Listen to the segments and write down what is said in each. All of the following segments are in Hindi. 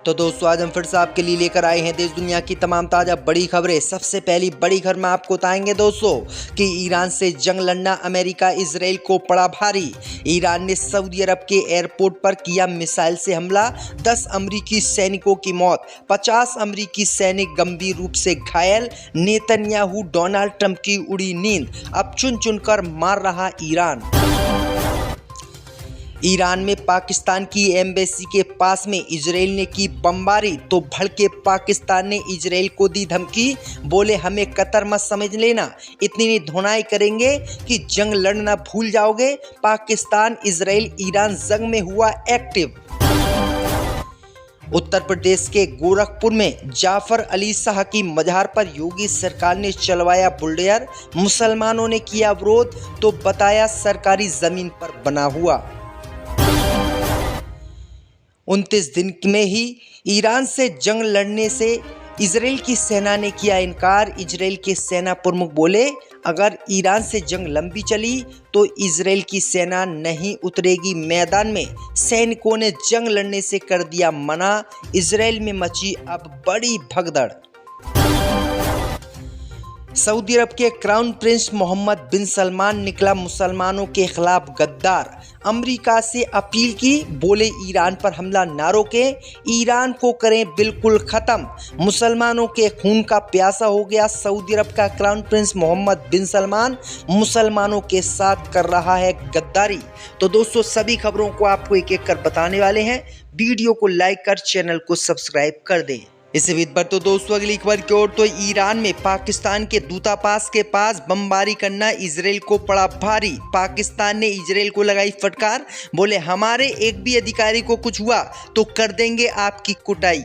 तो दोस्तों आज हम फिर से आपके लिए लेकर आए हैं देश दुनिया की तमाम ताज़ा बड़ी खबरें। सबसे पहली बड़ी खबर में आपको बताएंगे दोस्तों कि ईरान से जंग लड़ना अमेरिका इजराइल को पड़ा भारी। ईरान ने सऊदी अरब के एयरपोर्ट पर किया मिसाइल से हमला, 10 अमेरिकी सैनिकों की मौत, 50 अमेरिकी सैनिक गंभीर रूप से घायल। नेतन्याहू डोनाल्ड ट्रंप की उड़ी नींद, अब चुन चुनकर मार रहा ईरान। ईरान में पाकिस्तान की एम्बेसी के पास में इजराइल ने की बमबारी तो भड़के पाकिस्तान ने इजराइल को दी धमकी, बोले हमें कतर मत समझ लेना, इतनी धुनाई करेंगे कि जंग लड़ना भूल जाओगे। पाकिस्तान इजराइल ईरान जंग में हुआ एक्टिव। उत्तर प्रदेश के गोरखपुर में जाफर अली शाह की मजार पर योगी सरकार ने चलवाया बुलडोजर, मुसलमानों ने किया विरोध तो बताया सरकारी जमीन पर बना हुआ। 29 दिन में ही ईरान से जंग लड़ने से इजराइल की सेना ने किया इनकार। इजराइल के सेना प्रमुख बोले अगर ईरान से जंग लंबी चली तो इजराइल की सेना नहीं उतरेगी मैदान में। सैनिकों ने जंग लड़ने से कर दिया मना, इजराइल में मची अब बड़ी भगदड़। सऊदी अरब के क्राउन प्रिंस मोहम्मद बिन सलमान निकला मुसलमानों के खिलाफ गद्दार, अमेरिका से अपील की, बोले ईरान पर हमला ना रोकें, ईरान को करें बिल्कुल खत्म। मुसलमानों के खून का प्यासा हो गया सऊदी अरब का क्राउन प्रिंस मोहम्मद बिन सलमान, मुसलमानों के साथ कर रहा है गद्दारी। तो दोस्तों सभी खबरों को आपको एक एक कर बताने वाले हैं, वीडियो को लाइक कर चैनल को सब्सक्राइब कर दें। इसी बीच पर तो दोस्तों अगली खबर की ओर, तो ईरान में पाकिस्तान के दूतावास के पास बमबारी करना इजराइल को पड़ा भारी। पाकिस्तान ने इजराइल को लगाई फटकार, बोले हमारे एक भी अधिकारी को कुछ हुआ तो कर देंगे आपकी कुटाई।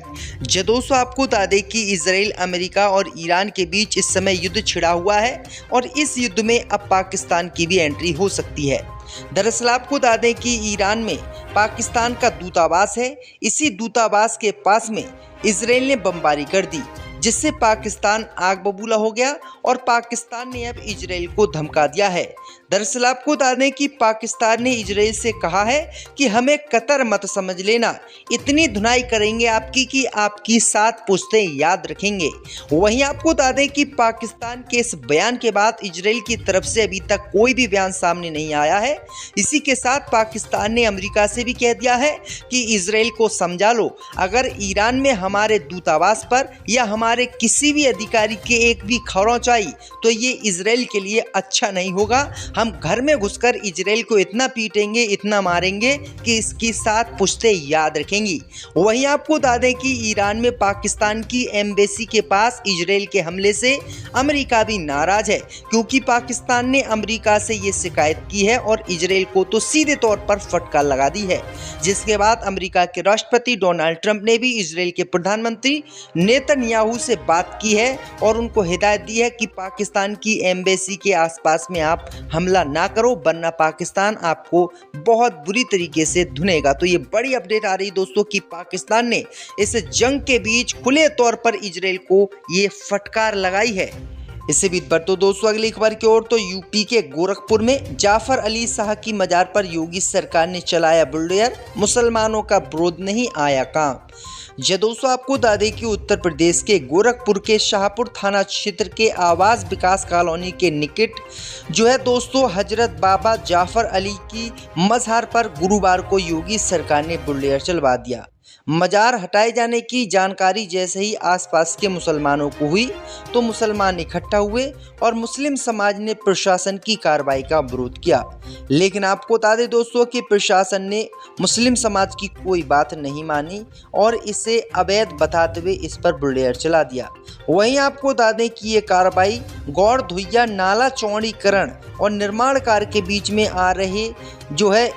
दोस्तों आपको बता दें कि इजराइल, अमेरिका और ईरान के बीच इस समय युद्ध छिड़ा हुआ है और इस युद्ध में अब पाकिस्तान की भी एंट्री हो सकती है। दरअसल आपको बता दें कि ईरान में पाकिस्तान का दूतावास है, इसी दूतावास के पास में इजराइल ने बमबारी कर दी जिससे पाकिस्तान आग बबूला हो गया और पाकिस्तान ने अब इजराइल को धमका दिया है। दरअसल आपको बता दें कि पाकिस्तान ने इजराइल से कहा है कि हमें कतर मत समझ लेना, इतनी धुनाई करेंगे आपकी कि आपकी 7 पुश्तें याद रखेंगे। वहीं आपको बता दें कि पाकिस्तान के इस बयान के बाद इजराइल की तरफ से अभी तक कोई भी बयान सामने नहीं आया है। इसी के साथ पाकिस्तान ने अमेरिका से भी कह दिया है कि इजराइल को समझा लो, अगर ईरान में हमारे दूतावास पर या हमारे किसी भी अधिकारी के एक भी खौराच आई तो ये इजराइल के लिए अच्छा नहीं होगा। हम घर में घुसकर इजराइल को इतना पीटेंगे, इतना मारेंगे कि इसकी 7 पुश्तें याद रखेंगी। वहीं आपको बता दें कि ईरान में पाकिस्तान की एम्बेसी के पास इजराइल के हमले से अमेरिका भी नाराज है, क्योंकि पाकिस्तान ने अमेरिका से ये शिकायत की है और इजराइल को तो सीधे तौर पर फटकार लगा दी है। जिसके बाद अमेरिका के राष्ट्रपति डोनाल्ड ट्रंप ने भी इजराइल के प्रधानमंत्री नेतन्याहू से बात की है और उनको हिदायत दी है कि पाकिस्तान की एम्बेसी के आसपास में आप हमला ना करो, वरना पाकिस्तान आपको बहुत बुरी तरीके से धुनेगा। तो ये बड़ी अपडेट आ रही दोस्तों कि पाकिस्तान ने इस जंग के बीच खुले तौर पर इजराइल को ये फटकार लगाई है। इससे बीच पर तो दोस्तों अगली खबर की ओर, तो यूपी के गोरखपुर में जाफर अली शाह की मजार पर योगी सरकार ने चलाया बुलडोजर, मुसलमानों का विरोध नहीं आया काम। दोस्तों आपको बता दें कि उत्तर प्रदेश के गोरखपुर के शाहपुर थाना क्षेत्र के आवास विकास कॉलोनी के निकट दोस्तों हजरत बाबा जाफर अली की मजार पर गुरुवार को योगी सरकार ने बुलडोजर चलवा दिया। मजार हटाए जाने की जानकारी जैसे ही आसपास के मुसलमानों को हुई तो मुसलमान इकट्ठा हुए और मुस्लिम समाज ने प्रशासन की कार्रवाई का विरोध किया। लेकिन आपको बता दें दोस्तों कि प्रशासन ने मुस्लिम समाज की कोई बात नहीं मानी और इसे अवैध बताते हुए इस पर बुलडोजर चला दिया। वहीं आपको बता दें कि ये कार्रवाई गौड़ धुइया नाला चौड़ीकरण और निर्माण कार्य के बीच में आ रहे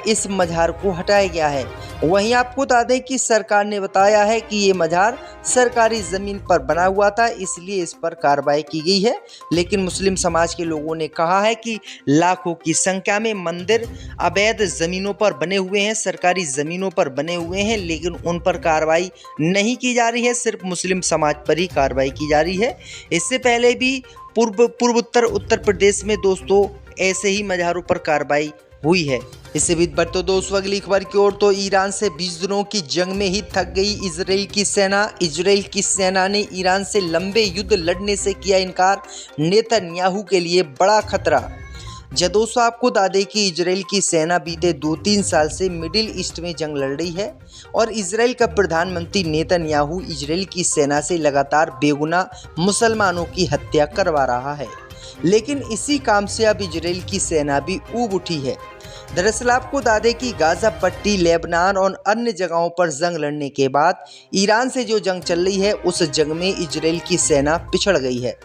इस मजार को हटाया गया है। वहीं आपको बता दें कि सरकार ने बताया है कि ये मजार सरकारी ज़मीन पर बना हुआ था, इसलिए इस पर कार्रवाई की गई है। लेकिन मुस्लिम समाज के लोगों ने कहा है कि लाखों की संख्या में मंदिर अवैध ज़मीनों पर बने हुए हैं, सरकारी ज़मीनों पर बने हुए हैं, लेकिन उन पर कार्रवाई नहीं की जा रही है, सिर्फ मुस्लिम समाज पर ही कार्रवाई की जा रही है। इससे पहले भी पूर्व उत्तर प्रदेश में दोस्तों ऐसे ही मज़ारों पर कार्रवाई हुई है। इससे भी बढ़ते दोस्तों अगली खबर की ओर, तो ईरान से 20 दिनों की जंग में ही थक गई इजराइल की सेना। इजराइल की सेना ने ईरान से लंबे युद्ध लड़ने से किया इनकार, नेतन्याहू के लिए बड़ा खतरा। दोस्तों आपको बता दें कि इजराइल की सेना बीते 2-3 साल से मिडिल ईस्ट में जंग लड़ रही है और इजराइल का प्रधानमंत्री नेतन्याहू इजराइल की सेना से लगातार बेगुनाह मुसलमानों की हत्या करवा रहा है। लेकिन इसी काम से अब इजराइल की सेना भी ऊब उठी है। दरअसल आपको बता दें कि गाजा पट्टी, लेबनान और अन्य जगहों पर जंग लड़ने के बाद ईरान से जो जंग चल रही है उस जंग में इजराइल की सेना पिछड़ गई है।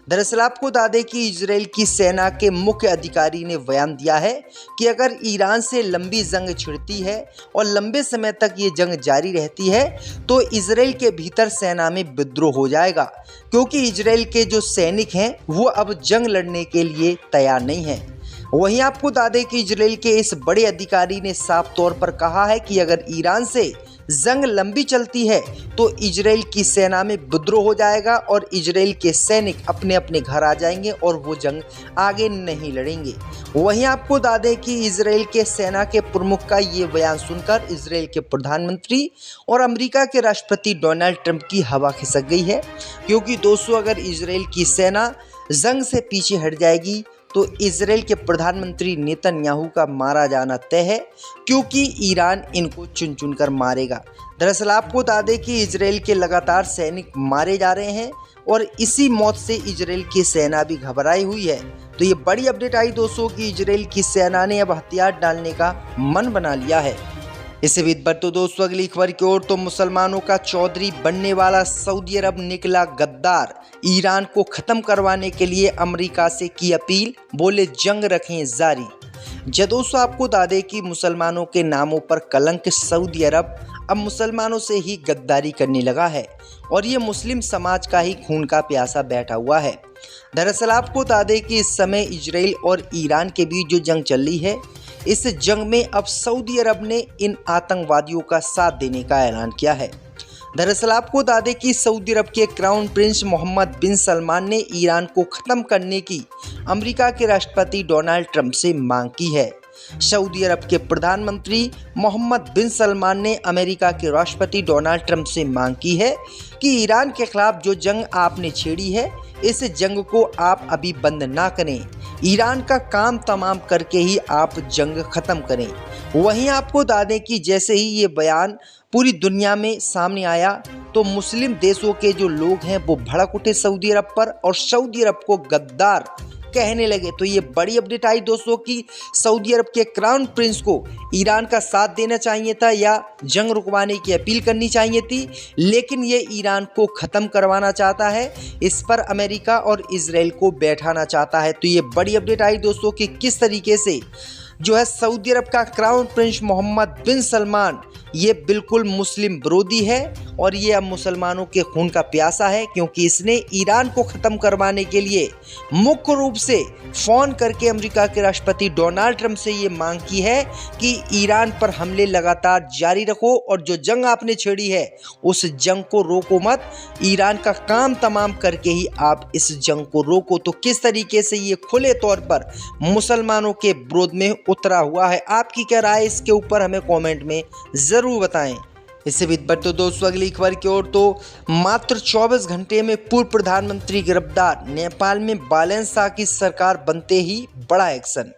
दरअसल आपको बता दें कि इजराइल की सेना के मुख्य अधिकारी ने बयान दिया है कि अगर ईरान से लंबी जंग छिड़ती है और लंबे समय तक ये जंग जारी रहती है तो इजराइल के भीतर सेना में विद्रोह हो जाएगा, क्योंकि इजराइल के जो सैनिक हैं वो अब जंग लड़ने के लिए तैयार नहीं हैं। वहीं आपको बता दें कि इजराइल के इस बड़े अधिकारी ने साफ तौर पर कहा है कि अगर ईरान से जंग लंबी चलती है तो इजराइल की सेना में विद्रोह हो जाएगा और इजराइल के सैनिक अपने अपने घर आ जाएंगे और वो जंग आगे नहीं लड़ेंगे। वहीं आपको बता दें कि इजराइल के सेना के प्रमुख का ये बयान सुनकर इजराइल के प्रधानमंत्री और अमेरिका के राष्ट्रपति डोनाल्ड ट्रंप की हवा खिसक गई है, क्योंकि दोस्तों अगर इजराइल की सेना जंग से पीछे हट जाएगी तो इजराइल के प्रधानमंत्री नेतन्याहू का मारा जाना तय है, क्योंकि ईरान इनको चुन चुन कर मारेगा। दरअसल आपको बता दें कि इजराइल के लगातार सैनिक मारे जा रहे हैं और इसी मौत से इजराइल की सेना भी घबराई हुई है। तो ये बड़ी अपडेट आई दोस्तों कि इजराइल की सेना ने अब हथियार डालने का मन बना लिया है। इससे भी बढ़ते दोस्तों अगली खबर की ओर, तो मुसलमानों का चौधरी बनने वाला सऊदी अरब निकला गद्दार। ईरान को खत्म करवाने के लिए अमेरिका से की अपील, बोले जंग रखें जारी। दोस्तों आपको बता दें कि मुसलमानों के नामों पर कलंक सऊदी अरब अब मुसलमानों से ही गद्दारी करने लगा है और ये मुस्लिम समाज का ही खून का प्यासा बैठा हुआ है। दरअसल आपको बता दें कि इस समय इजराइल और ईरान के बीच जो जंग चल रही है, इस जंग में अब सऊदी अरब ने इन आतंकवादियों का साथ देने का ऐलान किया है। दरअसल आपको बता दें कि सऊदी अरब के क्राउन प्रिंस मोहम्मद बिन सलमान ने ईरान को खत्म करने की अमेरिका के राष्ट्रपति डोनाल्ड ट्रंप से मांग की है। सऊदी अरब के प्रधानमंत्री मोहम्मद बिन सलमान ने अमेरिका के राष्ट्रपति डोनाल्ड ट्रंप से मांग की है कि ईरान के खिलाफ जो जंग आपने छेड़ी है इस जंग को आप अभी बंद ना करें, ईरान का काम तमाम करके ही आप जंग खत्म करें। वहीं आपको बता दें कि जैसे ही ये बयान पूरी दुनिया में सामने आया तो मुस्लिम देशों के जो लोग हैं वो भड़क उठे सऊदी अरब पर और सऊदी अरब को गद्दार कहने लगे। तो ये बड़ी अपडेट आई दोस्तों कि सऊदी अरब के क्राउन प्रिंस को ईरान का साथ देना चाहिए था या जंग रुकवाने की अपील करनी चाहिए थी, लेकिन ये ईरान को ख़त्म करवाना चाहता है, इस पर अमेरिका और इजराइल को बैठाना चाहता है। तो ये बड़ी अपडेट आई दोस्तों कि किस तरीके से जो है सऊदी अरब का क्राउन प्रिंस मोहम्मद बिन सलमान ये बिल्कुल मुस्लिम विरोधी है और ये अब मुसलमानों के खून का प्यासा है, क्योंकि इसने ईरान को ख़त्म करवाने के लिए मुख्य रूप से फ़ोन करके अमेरिका के राष्ट्रपति डोनाल्ड ट्रंप से ये मांग की है कि ईरान पर हमले लगातार जारी रखो और जो जंग आपने छेड़ी है उस जंग को रोको मत, ईरान का काम तमाम करके ही आप इस जंग को रोको। तो किस तरीके से ये खुले तौर पर मुसलमानों के विरोध में उतरा हुआ है, आपकी क्या राय इसके ऊपर हमें कमेंट में ज़रूर बताएं। इससे भी बढ़ते दोस्तों अगली खबर की ओर, तो मात्र 24 घंटे में पूर्व प्रधानमंत्री गिरफ्तार। नेपाल में बालेन शाह की सरकार बनते ही बड़ा एक्शन।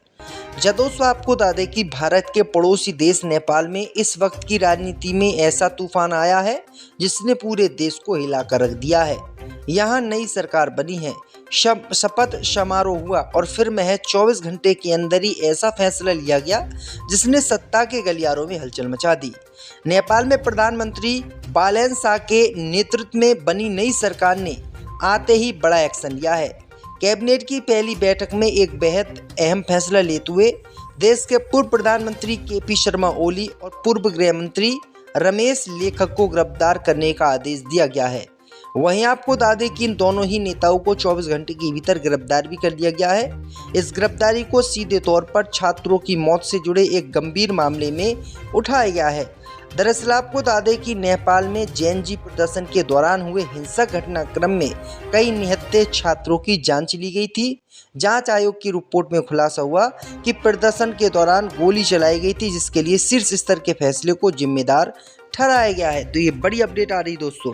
दोस्तों आपको बता दें कि भारत के पड़ोसी देश नेपाल में इस वक्त की राजनीति में ऐसा तूफान आया है जिसने पूरे देश को हिला कर रख दिया है। यहाँ नई सरकार बनी है, शपथ समारोह हुआ और फिर महज 24 घंटे के अंदर ही ऐसा फैसला लिया गया जिसने सत्ता के गलियारों में हलचल मचा दी। नेपाल में प्रधानमंत्री बालेन शाह के नेतृत्व में बनी नई सरकार ने आते ही बड़ा एक्शन लिया है। कैबिनेट की पहली बैठक में एक बेहद अहम फैसला लेते हुए देश के पूर्व प्रधानमंत्री केपी शर्मा ओली और पूर्व गृह मंत्री रमेश लेखक को गिरफ्तार करने का आदेश दिया गया है। वहीं आपको बता दें कि इन दोनों ही नेताओं को 24 घंटे के भीतर गिरफ्तार भी कर लिया गया है। इस गिरफ्तारी को सीधे तौर पर छात्रों की मौत से जुड़े एक गंभीर मामले में उठाया गया है। दरअसल आपको बता दें कि नेपाल में जेएनजी प्रदर्शन के दौरान हुए हिंसक घटनाक्रम में कई निहत्थे छात्रों की जान चली गई थी। जांच आयोग की रिपोर्ट में खुलासा हुआ कि प्रदर्शन के दौरान गोली चलाई गई थी, जिसके लिए शीर्ष स्तर के फैसले को जिम्मेदार ठहराया गया है। तो ये बड़ी अपडेट आ रही दोस्तों।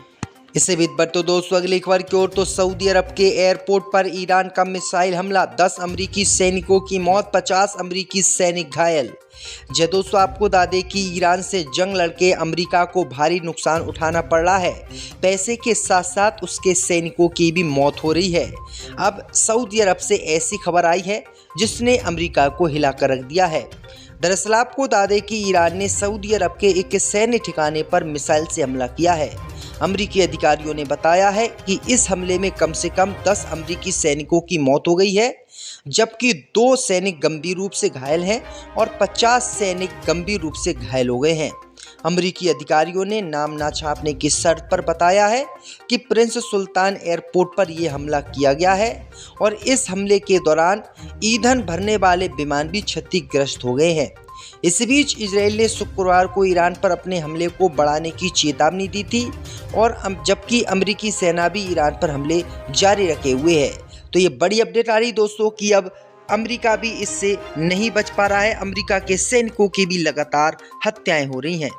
इससे भी बढ़ते दोस्तों अगली खबर की ओर, तो सऊदी अरब के एयरपोर्ट पर ईरान का मिसाइल हमला, 10 अमेरिकी सैनिकों की मौत, 50 अमेरिकी सैनिक घायल। जी दोस्तों, आपको बता दें कि ईरान से जंग लड़के अमेरिका को भारी नुकसान उठाना पड़ रहा है। पैसे के साथ साथ उसके सैनिकों की भी मौत हो रही है। अब सऊदी अरब से ऐसी खबर आई है जिसने अमेरिका को हिलाकर रख दिया है। दरअसल आपको बता दें कि ईरान ने सऊदी अरब के एक सैन्य ठिकाने पर मिसाइल से हमला किया है। अमेरिकी अधिकारियों ने बताया है कि इस हमले में कम से कम 10 अमेरिकी सैनिकों की मौत हो गई है, जबकि 2 सैनिक गंभीर रूप से घायल हैं और 50 सैनिक गंभीर रूप से घायल हो गए हैं। अमेरिकी अधिकारियों ने नाम ना छापने की शर्त पर बताया है कि प्रिंस सुल्तान एयरपोर्ट पर यह हमला किया गया है और इस हमले के दौरान ईंधन भरने वाले विमान भी क्षतिग्रस्त हो गए हैं। इस बीच इजराइल ने शुक्रवार को ईरान पर अपने हमले को बढ़ाने की चेतावनी दी थी और जबकि अमेरिकी सेना भी ईरान पर हमले जारी रखे हुए है। तो ये बड़ी अपडेट आ रही दोस्तों कि अब अमेरिका भी इससे नहीं बच पा रहा है। अमेरिका के सैनिकों की भी लगातार हत्याएं हो रही हैं।